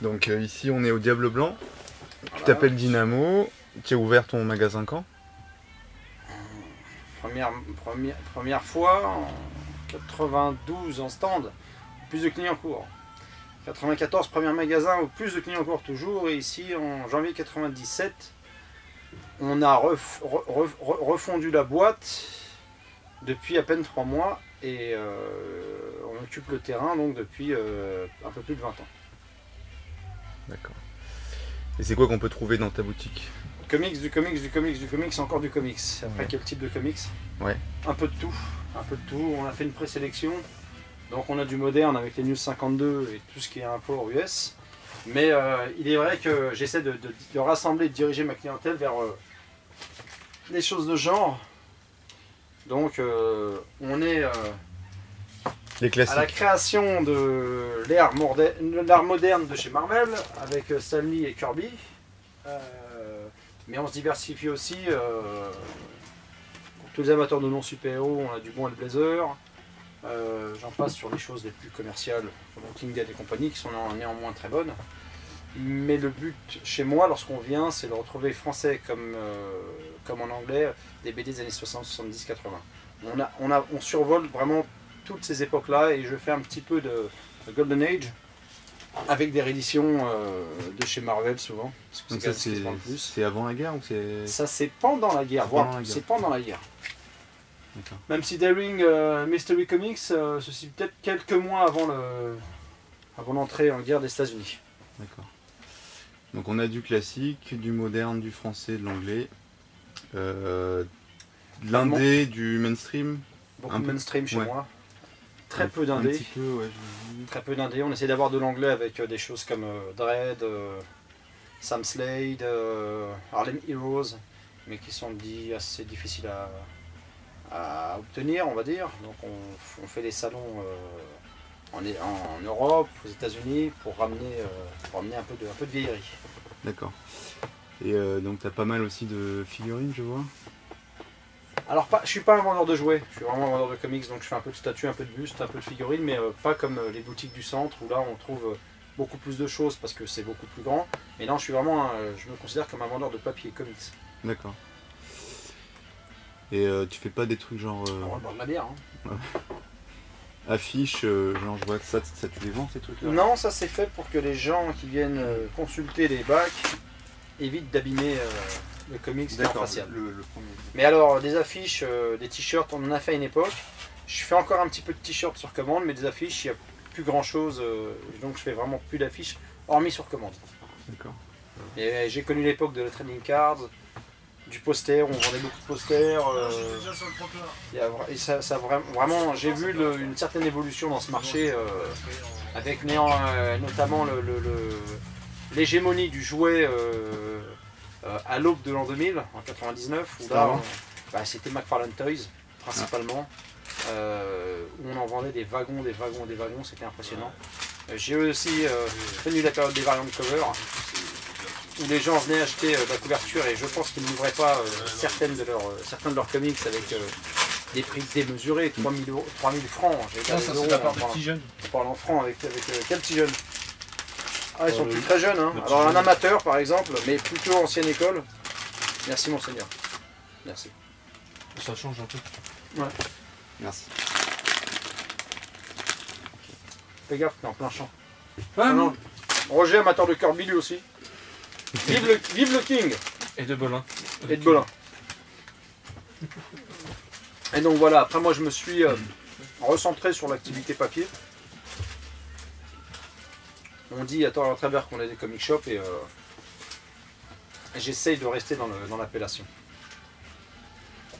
Donc ici on est au Diable Blanc. Tu Voilà. t'appelles Dynamo. Tu as ouvert ton magasin quand? Première fois en 92 en stand, plus de clients courts. 94, premier magasin, plus de clients courts toujours. Et ici, en janvier 97, on a refondu la boîte depuis à peine 3 mois. Et on occupe le terrain donc depuis un peu plus de 20 ans. D'accord. Et c'est quoi qu'on peut trouver dans ta boutique? Comics, du comics, encore du comics. Après, Ouais. quel type de comics? Ouais. Un peu de tout. On a fait une présélection. Donc on a du moderne avec les News 52 et tout ce qui est import US. Mais il est vrai que j'essaie de rassembler, de diriger ma clientèle vers des choses de genre. Donc on est Les classiques. à la création de l'ère moderne de chez Marvel avec Stan Lee et Kirby. Mais on se diversifie aussi. Pour tous les amateurs de non-super-héros, on a du bon Hellblazer. J'en passe sur les choses les plus commerciales, Walking Dead et compagnie, qui sont néanmoins très bonnes. Mais le but chez moi, lorsqu'on vient, c'est de retrouver français comme en anglais, des BD des années 60, 70, 80. On survole vraiment toutes ces époques-là et je fais un petit peu de Golden Age avec des rééditions de chez Marvel souvent. Parce que Donc c'est ça ce qui se vend le plus. c'est avant la guerre ou c'est... Ça c'est pendant la guerre, Pendant voilà, la guerre. c'est pendant la guerre. D'accord. Même si Daring Mystery Comics, ceci peut-être quelques mois avant l'entrée en guerre des États-Unis. D'accord. Donc on a du classique, du moderne, du français, de l'anglais, de l'indé, du mainstream. Beaucoup Un de peu. mainstream chez Ouais. moi. Très peu Un d'indés. petit peu, ouais. J'ai vu. Très peu d'indés. On essaie d'avoir de l'anglais avec des choses comme Dredd, Sam Slade, Harlem Heroes, mais qui sont assez difficiles à obtenir, on va dire. Donc on fait des salons en Europe, aux États-Unis, pour ramener un peu de vieillerie. D'accord. Et donc t'as pas mal aussi de figurines, je vois. Alors je suis pas un vendeur de jouets, je suis vraiment un vendeur de comics, donc je fais un peu de statues, un peu de bustes, un peu de figurines, mais pas comme les boutiques du centre où là on trouve beaucoup plus de choses parce que c'est beaucoup plus grand. Mais là je me considère comme un vendeur de papier comics. D'accord. Et tu fais pas des trucs genre On va boire de la bière. Hein. affiches, genre je vois que ça tu les vends ces trucs-là? Non, ça c'est fait pour que les gens qui viennent consulter les bacs évitent d'abîmer le comics en D'accord, facial. le premier. Mais alors des affiches, des t-shirts, on en a fait à une époque. Je fais encore un petit peu de t-shirts sur commande, mais des affiches, il n'y a plus grand chose, donc je fais vraiment plus d'affiches, hormis sur commande. D'accord. Et j'ai connu l'époque de la trading cards, du poster, on vendait beaucoup de posters. Vraiment, j'ai vu une certaine évolution dans ce marché, avec notamment l'hégémonie du jouet à l'aube de l'an 2000, en 99, où là, c'était McFarlane Toys, principalement, où on en vendait des wagons, c'était impressionnant. J'ai aussi connu la période des variantes cover, où les gens venaient acheter la couverture et je pense qu'ils n'ouvraient pas certains de leurs comics avec des prix démesurés, 3000 francs. Ça c'est de la part du petit jeune. On parle en francs avec quel petit jeune? Ah, ils sont plus très jeunes. Hein. Alors un amateur par exemple, mais plutôt ancienne école. Merci monseigneur. Merci. Ça change un peu. Ouais. Merci. Fais gaffe, t'es en plein champ. Ah, non. Roger, amateur de Kirby lui aussi. Vive le King. Et de Bolin. Et de Bolin. Et donc voilà, après moi je me suis recentré sur l'activité papier. On dit à travers qu'on a des comic shops et j'essaye de rester dans l'appellation.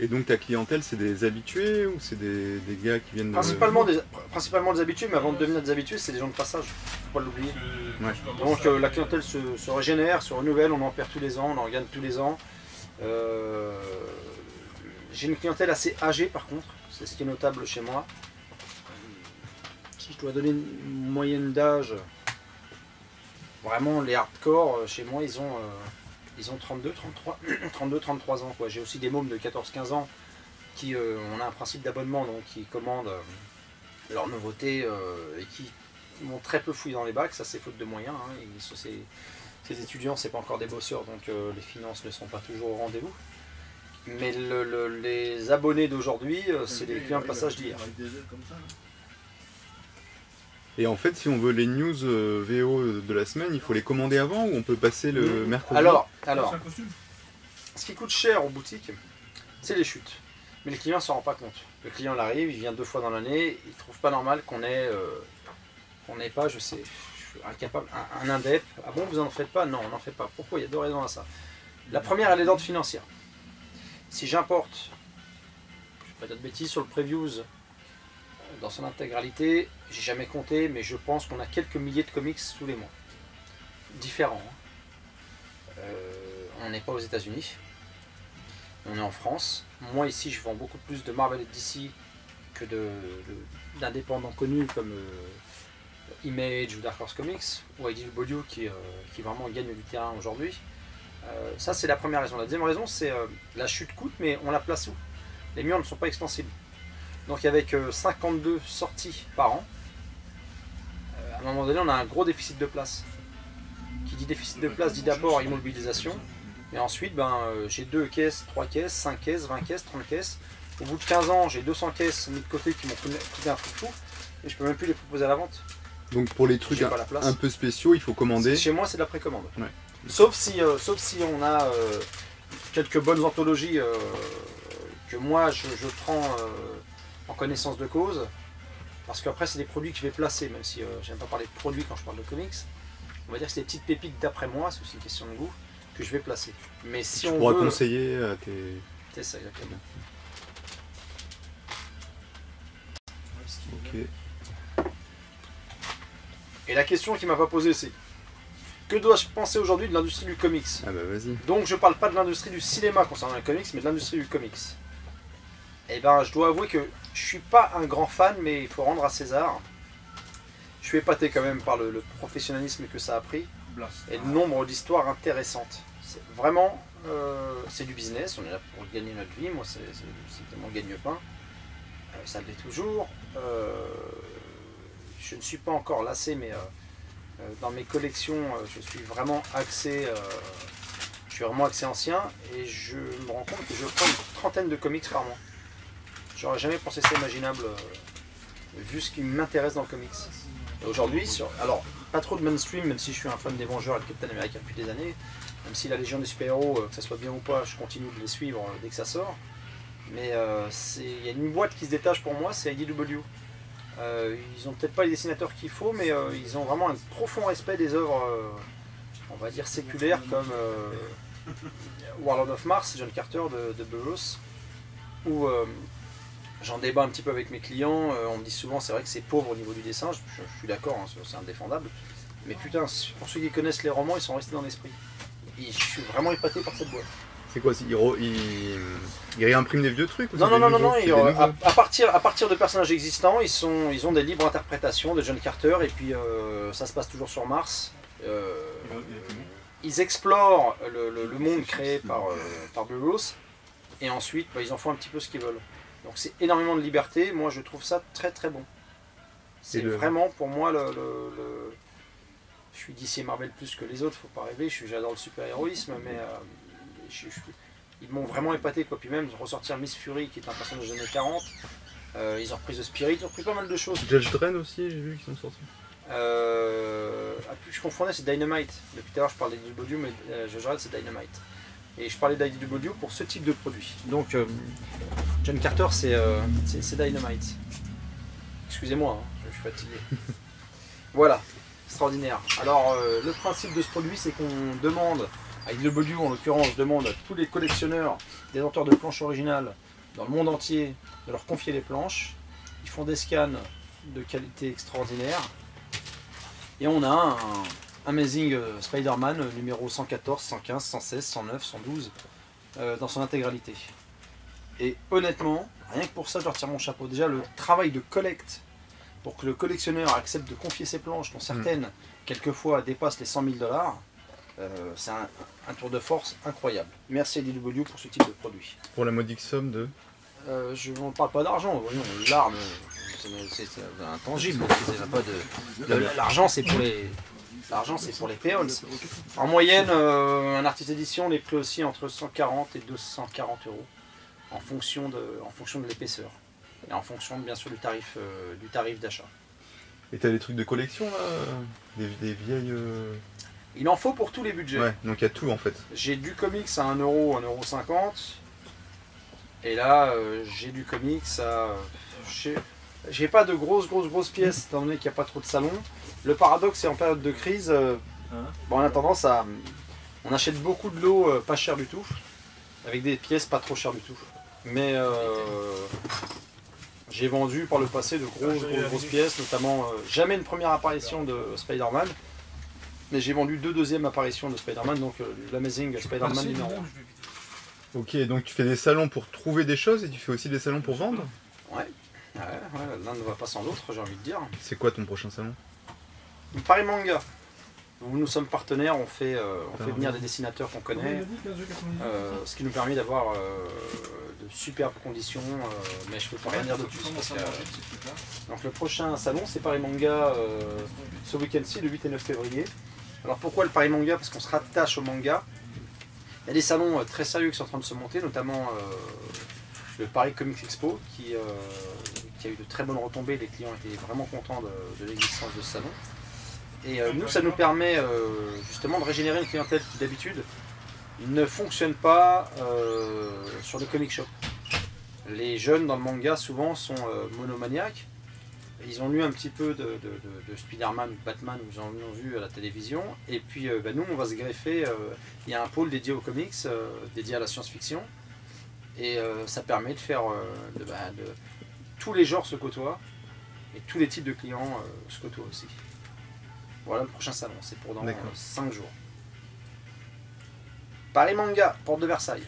Et donc ta clientèle, c'est des habitués ou c'est des gars qui viennent de... Principalement des habitués, mais avant de devenir des habitués, c'est des gens de passage, faut pas l'oublier. Ouais. Donc la clientèle se régénère, se renouvelle, on en perd tous les ans, on en gagne tous les ans. J'ai une clientèle assez âgée par contre, c'est ce qui est notable chez moi. Si je dois donner une moyenne d'âge, vraiment les hardcore chez moi ils ont 32, 33 ans. J'ai aussi des mômes de 14-15 ans qui on a un principe d'abonnement, donc qui commandent leurs nouveautés et qui ils vont très peu fouiller dans les bacs, ça c'est faute de moyens. Hein. Ces étudiants, c'est pas encore des bosseurs, donc les finances ne sont pas toujours au rendez-vous. Mais les abonnés d'aujourd'hui, c'est les clients de passage d'hier. Et en fait, si on veut les news VO de la semaine, il faut les commander avant ou on peut passer le mercredi? Alors, ce qui coûte cher aux boutiques, c'est les chutes. Mais le client ne s'en rend pas compte. Le client il arrive, il vient 2 fois dans l'année, il ne trouve pas normal qu'on n'ait pas, je sais, je suis incapable, un indep. Ah bon, vous n'en faites pas? Non, on n'en fait pas. Pourquoi? Il y a 2 raisons à ça. La première, elle est d'ordre financier. Si j'importe, je ne vais pas dire de bêtises, sur le previews, dans son intégralité, j'ai jamais compté, mais je pense qu'on a quelques milliers de comics tous les mois. Différents. On n'est pas aux États-Unis. On est en France. Moi ici je vends beaucoup plus de Marvel et DC que d'indépendants connus comme Image ou Dark Horse Comics ou IDW qui vraiment gagne du terrain aujourd'hui. Ça c'est la première raison. La deuxième raison c'est la chute coûte, mais on la place où? Les murs ne sont pas extensibles. Donc avec 52 sorties par an, à un moment donné on a un gros déficit de place. Qui dit déficit de place dit d'abord immobilisation. Et ensuite, j'ai 2 caisses, 3 caisses, 5 caisses, 20 caisses, 30 caisses. Au bout de 15 ans, j'ai 200 caisses mis de côté qui m'ont coûté un fou et je peux même plus les proposer à la vente. Donc pour les trucs un peu spéciaux, il faut commander. Chez moi, c'est de la précommande. Ouais. Sauf si on a quelques bonnes anthologies que moi je prends en connaissance de cause. Parce qu'après, c'est des produits que je vais placer, même si j'aime pas parler de produits quand je parle de comics. On va dire que c'est des petites pépites d'après moi, c'est aussi une question de goût, que je vais placer. Mais si on pourras veut... conseiller à tes... C'est ça, exactement. Ok. Et la question qui m'a pas posée, c'est que dois-je penser aujourd'hui de l'industrie du comics? Ah bah vas-y. Donc je parle pas de l'industrie du cinéma concernant les comics, mais de l'industrie du comics. Et ben je dois avouer que je suis pas un grand fan, mais il faut rendre à César. Je suis épaté quand même par le professionnalisme que ça a pris et le nombre d'histoires intéressantes. Vraiment, c'est du business, on est là pour gagner notre vie, moi c'est mon gagne-pain. Ça l'est toujours. Je ne suis pas encore lassé, mais dans mes collections, je suis vraiment axé ancien et je me rends compte que je prends une 30aine de comics par mois. J'aurais jamais pensé ça imaginable vu ce qui m'intéresse dans le comics. Et aujourd'hui, alors pas trop de mainstream, même si je suis un fan des Vengeurs et de Captain America depuis des années, même si la Légion des super-héros, que ça soit bien ou pas, je continue de les suivre dès que ça sort. Mais il y a une boîte qui se détache pour moi, c'est IDW. Ils ont peut-être pas les dessinateurs qu'il faut, mais ils ont vraiment un profond respect des œuvres, on va dire séculaires, comme Warlord of Mars, John Carter de Burroughs, où j'en débat un petit peu avec mes clients. On me dit souvent c'est vrai que c'est pauvre au niveau du dessin, je suis d'accord, hein, c'est indéfendable, mais putain, pour ceux qui connaissent les romans, ils sont restés dans l'esprit. Je suis vraiment épaté par cette boîte. C'est quoi, il réimprime des vieux trucs ou Non, à partir de personnages existants, ils ont des libres interprétations de John Carter, et puis ça se passe toujours sur Mars. Ils explorent le monde créé par Burroughs, et ensuite ils en font un petit peu ce qu'ils veulent. Donc c'est énormément de liberté, moi je trouve ça très très bon. C'est vraiment pour moi je suis DC et Marvel plus que les autres, faut pas rêver, j'adore le super-héroïsme, mais ils m'ont vraiment épaté, quoi. Puis même ressortir Miss Fury qui est un personnage des années 40, ils ont repris The Spirit, ils ont repris pas mal de choses. Judge Dredd aussi, j'ai vu qu'ils sont sortis. Je confondais, c'est Dynamite. Depuis tout à l'heure je parlais d'IDW, mais Judge Dredd c'est Dynamite. Et je parlais d'IDW pour ce type de produit. Donc John Carter c'est Dynamite. Excusez-moi, hein, je suis fatigué. Voilà, extraordinaire. Alors le principe de ce produit, c'est qu'on demande, à IDW en l'occurrence, demande à tous les collectionneurs, détenteurs de planches originales dans le monde entier, de leur confier les planches. Ils font des scans de qualité extraordinaire. Et on a un Amazing Spider-Man numéro 114, 115, 116, 109, 112 dans son intégralité. Et honnêtement, rien que pour ça, je leur tire mon chapeau. Déjà, le travail de collecte pour que le collectionneur accepte de confier ses planches, dont certaines, quelquefois, dépassent les 100 000 $, c'est un tour de force incroyable. Merci à IDW pour ce type de produit. Pour la modique somme de... Je ne parle pas d'argent, voyons, l'arme, c'est intangible. L'argent, c'est pour les... L'argent, c'est pour les peons. En moyenne, un artiste d'édition est pris aussi entre 140 et 240 euros en fonction de l'épaisseur et en fonction, bien sûr, du tarif d'achat. Et t'as des trucs de collection là, des vieilles. Il en faut pour tous les budgets. Ouais, donc il y a tout en fait. J'ai du comics à 1 euro, 1,50 €. Et là, j'ai du comics à. J'ai pas de grosses pièces, étant donné qu'il n'y a pas trop de salons. Le paradoxe, c'est en période de crise, bon, on a tendance à. On achète beaucoup de lots pas chers du tout, avec des pièces pas trop chères du tout. Mais j'ai vendu par le passé de grosses pièces, notamment jamais une première apparition de Spider-Man, mais j'ai vendu 2 deuxièmes apparitions de Spider-Man, donc l'Amazing Spider-Man numéro 1. Ok, donc tu fais des salons pour trouver des choses et tu fais aussi des salons pour vendre? Ouais, l'un ne va pas sans l'autre, j'ai envie de dire. C'est quoi ton prochain salon? Paris Manga, où nous sommes partenaires, on fait venir des dessinateurs qu'on connaît, ce qui nous permet d'avoir de superbes conditions, mais je ne peux pas rien dire de plus. Donc le prochain salon, c'est Paris Manga ce week-end-ci, le 8 et 9 février. Alors pourquoi le Paris Manga? Parce qu'on se rattache au manga. Il y a des salons très sérieux qui sont en train de se monter, notamment le Paris Comics Expo, qui a eu de très bonnes retombées. Les clients étaient vraiment contents de l'existence de ce salon. Et nous, ça nous permet justement de régénérer une clientèle qui d'habitude ne fonctionne pas sur le comic shop. Les jeunes dans le manga souvent sont monomaniaques. Ils ont lu un petit peu de Spider-Man ou Batman, ou ils en ont vu à la télévision. Et puis nous, on va se greffer. Il y a un pôle dédié aux comics, dédié à la science-fiction. Et ça permet de faire tous les genres se côtoient et tous les types de clients se côtoient aussi. Voilà le prochain salon, c'est pour dans 5 jours. Paris Manga, porte de Versailles.